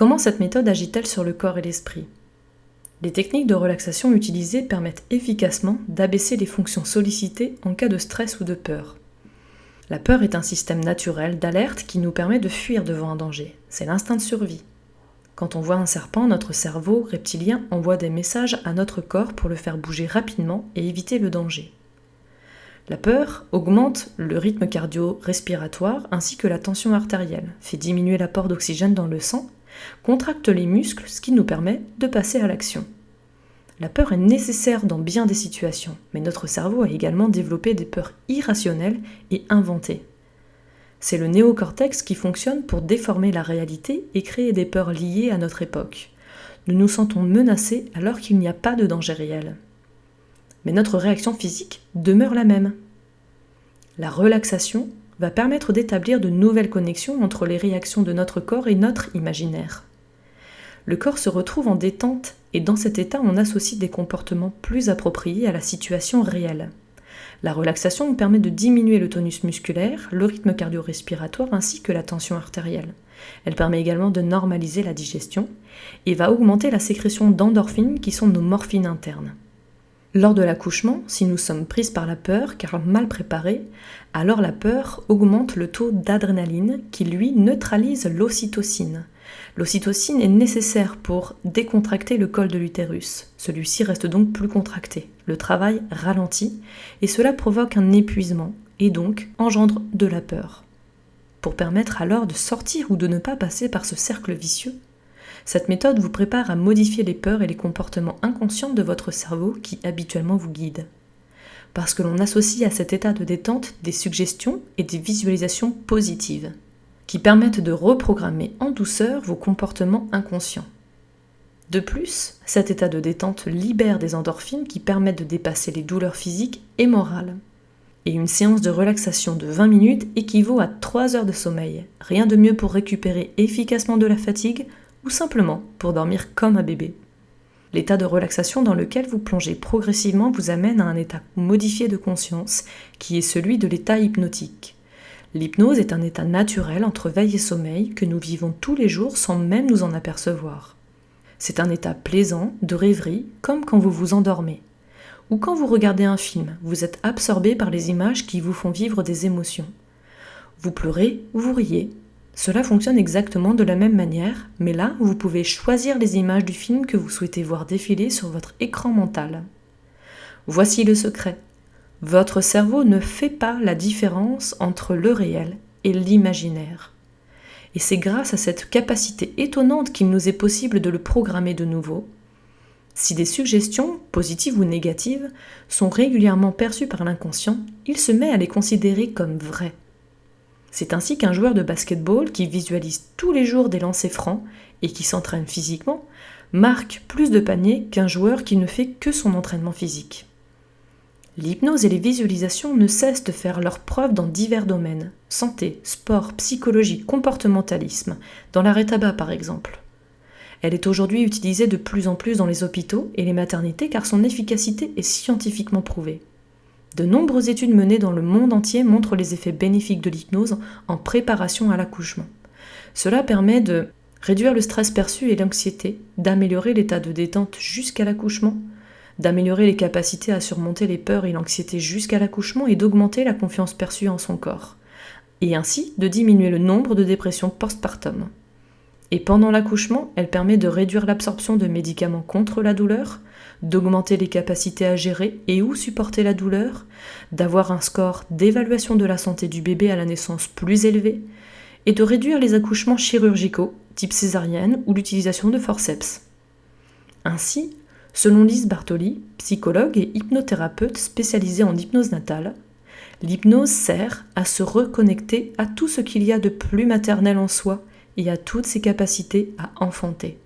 Comment cette méthode agit-elle sur le corps et l'esprit ? Les techniques de relaxation utilisées permettent efficacement d'abaisser les fonctions sollicitées en cas de stress ou de peur. La peur est un système naturel d'alerte qui nous permet de fuir devant un danger. C'est l'instinct de survie. Quand on voit un serpent, notre cerveau reptilien envoie des messages à notre corps pour le faire bouger rapidement et éviter le danger. La peur augmente le rythme cardio-respiratoire ainsi que la tension artérielle, fait diminuer l'apport d'oxygène dans le sang, contracte les muscles, ce qui nous permet de passer à l'action. La peur est nécessaire dans bien des situations, mais notre cerveau a également développé des peurs irrationnelles et inventées. C'est le néocortex qui fonctionne pour déformer la réalité et créer des peurs liées à notre époque. Nous nous sentons menacés alors qu'il n'y a pas de danger réel. Mais notre réaction physique demeure la même. La relaxation va permettre d'établir de nouvelles connexions entre les réactions de notre corps et notre imaginaire. Le corps se retrouve en détente et dans cet état, on associe des comportements plus appropriés à la situation réelle. La relaxation permet de diminuer le tonus musculaire, le rythme cardio-respiratoire ainsi que la tension artérielle. Elle permet également de normaliser la digestion et va augmenter la sécrétion d'endorphines qui sont nos morphines internes. Lors de l'accouchement, si nous sommes prises par la peur car mal préparées, alors la peur augmente le taux d'adrénaline qui lui neutralise l'ocytocine. L'ocytocine est nécessaire pour décontracter le col de l'utérus. Celui-ci reste donc plus contracté. Le travail ralentit et cela provoque un épuisement et donc engendre de la peur. Pour permettre alors de sortir ou de ne pas passer par ce cercle vicieux, cette méthode vous prépare à modifier les peurs et les comportements inconscients de votre cerveau qui habituellement vous guident. Parce que l'on associe à cet état de détente des suggestions et des visualisations positives qui permettent de reprogrammer en douceur vos comportements inconscients. De plus, cet état de détente libère des endorphines qui permettent de dépasser les douleurs physiques et morales. Et une séance de relaxation de 20 minutes équivaut à 3 heures de sommeil. Rien de mieux pour récupérer efficacement de la fatigue ou simplement pour dormir comme un bébé. L'état de relaxation dans lequel vous plongez progressivement vous amène à un état modifié de conscience qui est celui de l'état hypnotique. L'hypnose est un état naturel entre veille et sommeil que nous vivons tous les jours sans même nous en apercevoir. C'est un état plaisant, de rêverie, comme quand vous vous endormez. Ou quand vous regardez un film, vous êtes absorbé par les images qui vous font vivre des émotions. Vous pleurez ou vous riez. Cela fonctionne exactement de la même manière, mais là, vous pouvez choisir les images du film que vous souhaitez voir défiler sur votre écran mental. Voici le secret. Votre cerveau ne fait pas la différence entre le réel et l'imaginaire. Et c'est grâce à cette capacité étonnante qu'il nous est possible de le programmer de nouveau. Si des suggestions, positives ou négatives, sont régulièrement perçues par l'inconscient, il se met à les considérer comme vraies. C'est ainsi qu'un joueur de basket-ball qui visualise tous les jours des lancers francs et qui s'entraîne physiquement marque plus de paniers qu'un joueur qui ne fait que son entraînement physique. L'hypnose et les visualisations ne cessent de faire leurs preuves dans divers domaines, santé, sport, psychologie, comportementalisme, dans l'arrêt tabac par exemple. Elle est aujourd'hui utilisée de plus en plus dans les hôpitaux et les maternités car son efficacité est scientifiquement prouvée. De nombreuses études menées dans le monde entier montrent les effets bénéfiques de l'hypnose en préparation à l'accouchement. Cela permet de réduire le stress perçu et l'anxiété, d'améliorer l'état de détente jusqu'à l'accouchement, d'améliorer les capacités à surmonter les peurs et l'anxiété jusqu'à l'accouchement et d'augmenter la confiance perçue en son corps, et ainsi de diminuer le nombre de dépressions postpartum. Et pendant l'accouchement, elle permet de réduire l'absorption de médicaments contre la douleur, d'augmenter les capacités à gérer et ou supporter la douleur, d'avoir un score d'évaluation de la santé du bébé à la naissance plus élevé, et de réduire les accouchements chirurgicaux, type césarienne ou l'utilisation de forceps. Ainsi, selon Lise Bartoli, psychologue et hypnothérapeute spécialisée en hypnose natale, l'hypnose sert à se reconnecter à tout ce qu'il y a de plus maternel en soi et à toutes ses capacités à enfanter.